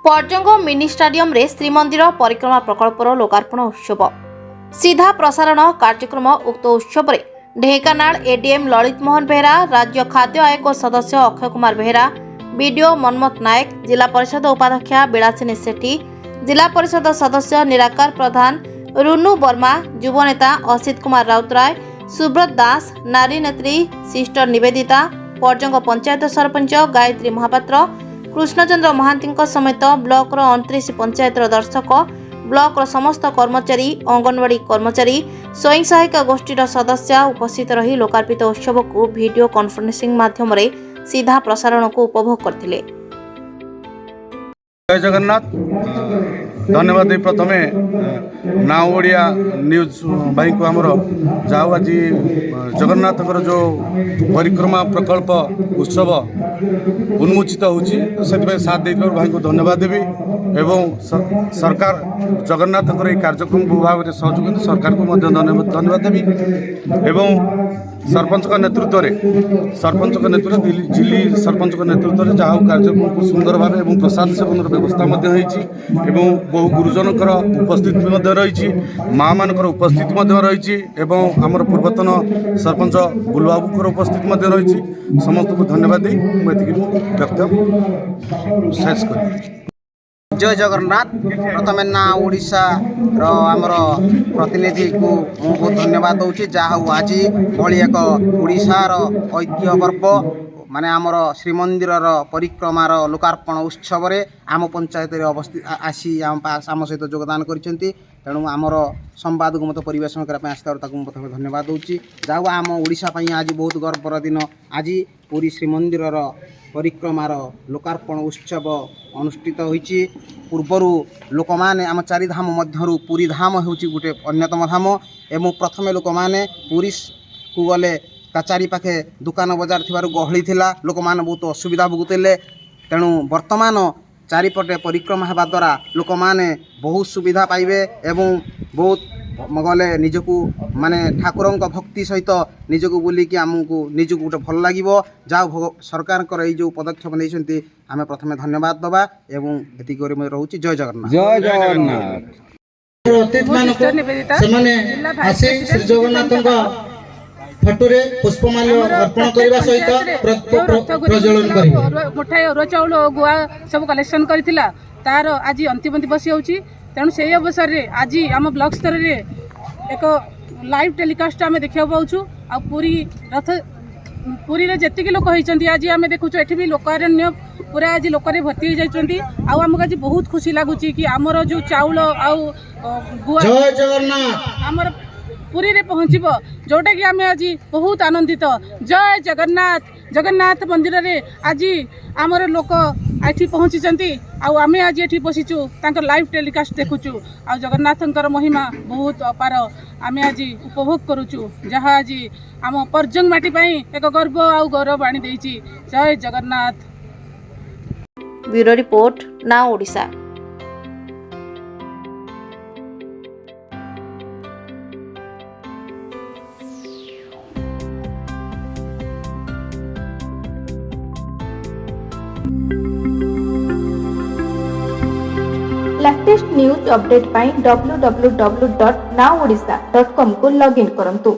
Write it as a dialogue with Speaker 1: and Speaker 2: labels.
Speaker 1: Parjang mini stadium रे श्रीमंदिर परिक्रमा प्रकल्पर लोकार्पण उत्सव सीधा प्रसारण कार्यक्रम उक्त उत्सव रे ढेंकानाल एडीएम ललित मोहन बेहरा, राज्य खाद्य आयोग सदस्य अक्षय कुमार बेहरा, बीडीओ मनमथ नायक, जिला परिषद उपाध्यक्षा बिलासिनी सेठी, जिला परिषद सदस्य निराकार प्रधान, रुनु वर्मा, युवनेता असित कुमार राउतराय, सुब्रत दास, नारी नेत्री सिस्टर निवेदिता, पर्जंग पंचायत सरपंच गायत्री महापात्र, कृष्णचंद्र महांती समेत ब्लॉक 29 पंचायत दर्शक, ब्लॉक समस्त कर्मचारी, अंगनवाड़ी कर्मचारी, स्वयं सहायिका गोष्ठीर सदस्य उपस्थित रही लोकार्पित उत्सव को वीडियो कॉन्फ्रेंसिंग माध्यम सीधा प्रसारण को उपभोग करथिले।
Speaker 2: जय जगन्नाथ। धन्यवाद। प्रथमे ना ओडिया न्यूज भाई को आमर जाओ आज जगन्नाथ जो परिक्रमा प्रकल्प उत्सव उन्मोचित होची से साथ दे भाई को धन्यवाद देवी एवं सरकार जगन्नाथ कार्यक्रम भाव में सहयोग सरकार को धन्यवाद देवी एवं सरपंच का नेतृत्व जिली सरपंच का नेतृत्व में जहाँ कार्यक्रम को सुंदर भाव एवं प्रसाद सेवन व्यवस्था एवं बहु गुरुजन उपस्थिति रही, माँ मान उपस्थिति रही एवं आमर पूर्वतन सरपंच बुलबाबू उपस्थिति रही। समस्त को धन्यवाद दी व्यक्त शेष कर।
Speaker 3: जय जगन्नाथ। प्रथम ना ओडिशा आमर प्रतिनिधि को बहुत धन्यवाद दूसरी जहाँ आज भली एक ओडिशार ऐतिह्य पर्व माने आमर श्रीमंदिर परिक्रमार लोकार्पण उत्सव रे आम पंचायत अवस्थित आसी आम सहित योगदान करिसेंती। तेणु आमर संवाद को मत परिवेशन करने प्रथम धन्यवाद दूसरी जहाँ आम ओडिशा आज बहुत गर्वर दिन आज पुरी श्रीमंदिर परिक्रमार लोकार्पण उत्सव अनुष्ठित होइछि। पूर्वर लोक मैंने आम चारि धाम मध्यरु पुरी धाम होउछि गोटे अन्यतम धाम एवं प्रथम लोक मैंने पुरी को गले ता चारि पाखे दुकान बजार थिबारु गहली थिला, लोक मैंने बहुत असुविधा भोगुतिले। तेणु वर्तमान चारिपटे परिक्रमा हेबा द्वारा लोक मैंने बहुत सुविधा पाइबे एवं बहुत गले निजकू माने ठाकुरों भक्ति सहित निजकू बुलिकी आमको निजकू गोटे भल लगे जहाँ सरकार जो पदक्षेप नहीं आम प्रथम धन्यवाद दबा एवं एति रोचे। जय जगन्नाथ।
Speaker 4: जय जगन्नाथ। फटुरे पुष्पमाल्य अर्पण करबा सहित प्रज्वलन करिवे।
Speaker 5: मिठाई अरुआ चाउल गुआ सब कलेक्शन करथिला तार आज अंतिम दिवस होउची। तेणु से अवसर रे आज आम ब्लॉक स्तर रे एक लाइव टेलीकास्ट आम देखा पाऊँ। आ पूरी रथ पुरी रे जेतिक लोक होइचंती आज आम देखुछु एठी भी लोकारण्य पूरा आज लोक रे भर्ती हो जाइचंती। आ आमको आज बहुत खुशी लागुची कि आमर जो चाउल आ गुआ
Speaker 4: जय जगन्नाथ
Speaker 5: आमर पुरी रे पहुँचब जोटा कि आम आज बहुत आनंदित। जय जगन्नाथ। जगन्नाथ मंदिर रे आज आमर लोक एठी पहुँची आम आज एठी बसीचु तांकर लाइव टेलीकास्ट देखुचु। आ जगन्नाथंकर महिमा बहुत अपार आम आज उपभोग करुचु जहाँ आज आम पर्जंग माटी पाई एक गर्व आ गौरव आनी देइची। जय जगन्नाथ।
Speaker 1: ब्यूरो रिपोर्ट ना ओडिशा।
Speaker 6: लेटेस्ट न्यूज अपडेट पाई www.naodisha.com को लॉगिन करंतु।